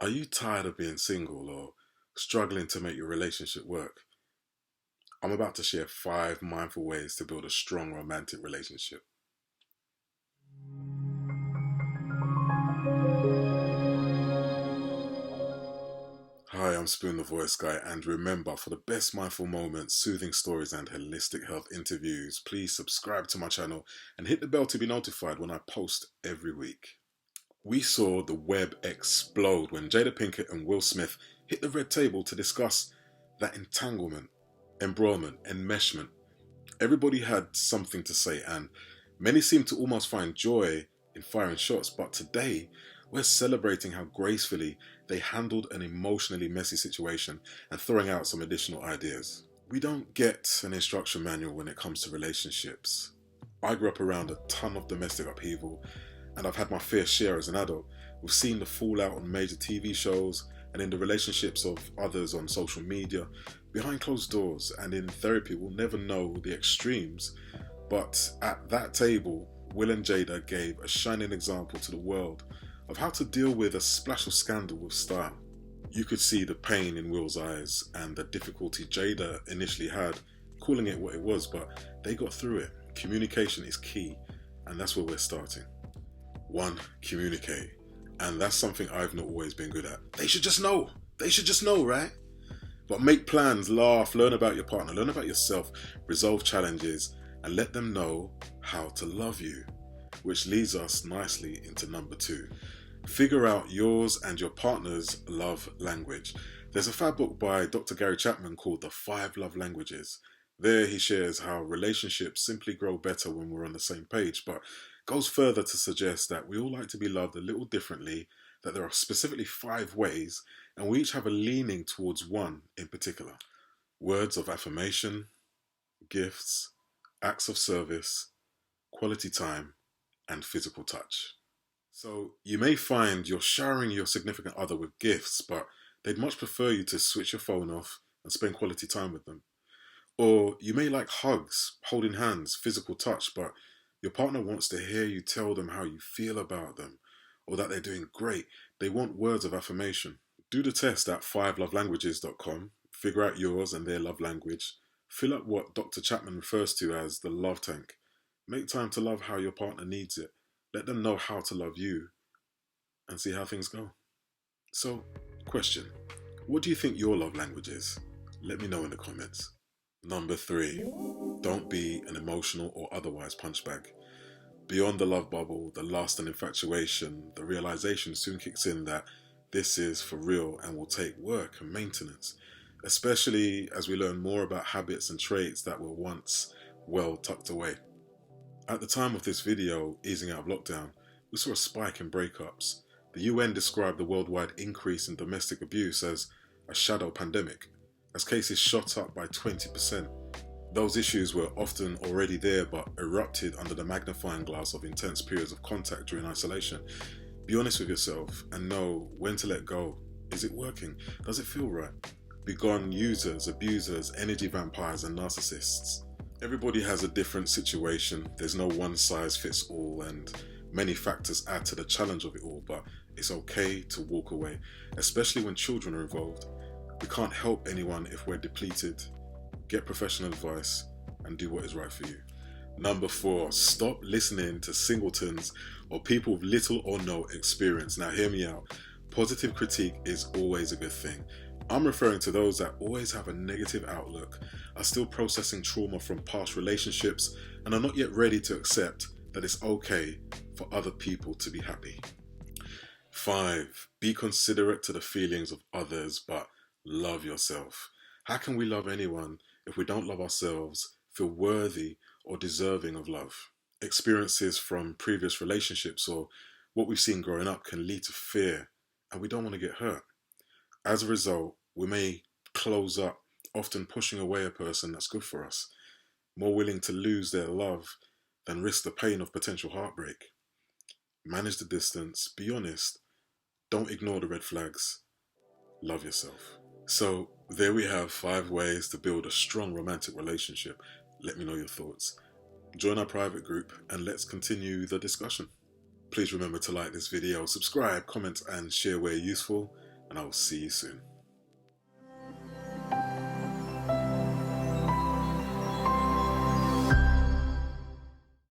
Are you tired of being single or struggling to make your relationship work? I'm about to share 5 mindful ways to build a strong romantic relationship. Hi, I'm Spoon the Voice Guy, and remember, for the best mindful moments, soothing stories, and holistic health interviews, please subscribe to my channel and hit the bell to be notified when I post every week. We saw the web explode when Jada Pinkett and Will Smith hit the red table to discuss that entanglement, embroilment, enmeshment. Everybody had something to say, and many seemed to almost find joy in firing shots. But today, we're celebrating how gracefully they handled an emotionally messy situation and throwing out some additional ideas. We don't get an instruction manual when it comes to relationships. I grew up around a ton of domestic upheaval, and I've had my fair share as an adult. We've seen the fallout on major TV shows and in the relationships of others on social media, behind closed doors, and in therapy. We'll never know the extremes, but at that table, Will and Jada gave a shining example to the world of how to deal with a splash of scandal with style. You could see the pain in Will's eyes and the difficulty Jada initially had calling it what it was, but they got through it. Communication is key, and that's where we're starting. 1. Communicate. And that's something I've not always been good at. They should just know. They should just know, right? But make plans, laugh, learn about your partner, learn about yourself, resolve challenges, and let them know how to love you. Which leads us nicely into number 2. Figure out yours and your partner's love language. There's a fab book by Dr. Gary Chapman called The 5 Love Languages. There he shares how relationships simply grow better when we're on the same page, but goes further to suggest that we all like to be loved a little differently, that there are specifically 5 ways, and we each have a leaning towards one in particular. Words of affirmation, gifts, acts of service, quality time, and physical touch. So you may find you're showering your significant other with gifts, but they'd much prefer you to switch your phone off and spend quality time with them. Or you may like hugs, holding hands, physical touch, but your partner wants to hear you tell them how you feel about them or that they're doing great. They want words of affirmation. Do the test at 5lovelanguages.com, figure out yours and their love language, fill up what Dr. Chapman refers to as the love tank. Make time to love how your partner needs it. Let them know how to love you and see how things go. So, question, what do you think your love language is? Let me know in the comments. Number 3, don't be an emotional or otherwise punchbag. Beyond the love bubble, the lust and infatuation, the realization soon kicks in that this is for real and will take work and maintenance, especially as we learn more about habits and traits that were once well tucked away. At the time of this video, easing out of lockdown, we saw a spike in breakups. The UN described the worldwide increase in domestic abuse as a shadow pandemic, as cases shot up by 20%. Those issues were often already there but erupted under the magnifying glass of intense periods of contact during isolation. Be honest with yourself and know when to let go. Is it working? Does it feel right? Begone users, abusers, energy vampires and narcissists. Everybody has a different situation. There's no one size fits all, and many factors add to the challenge of it all, but it's okay to walk away, especially when children are involved. We can't help anyone if we're depleted. Get professional advice and do what is right for you. Number 4, stop listening to singletons or people with little or no experience. Now hear me out. Positive critique is always a good thing. I'm referring to those that always have a negative outlook, are still processing trauma from past relationships, and are not yet ready to accept that it's okay for other people to be happy. 5, be considerate to the feelings of others, but love yourself. How can we love anyone if we don't love ourselves, feel worthy or deserving of love? Experiences from previous relationships or what we've seen growing up can lead to fear, and we don't want to get hurt. As a result, we may close up, often pushing away a person that's good for us, more willing to lose their love than risk the pain of potential heartbreak. Manage the distance, be honest, don't ignore the red flags, love yourself. So there we have 5 ways to build a strong romantic relationship. Let me know your thoughts. Join our private group and let's continue the discussion. Please remember to like this video, subscribe, comment and share where useful. and I will see you soon.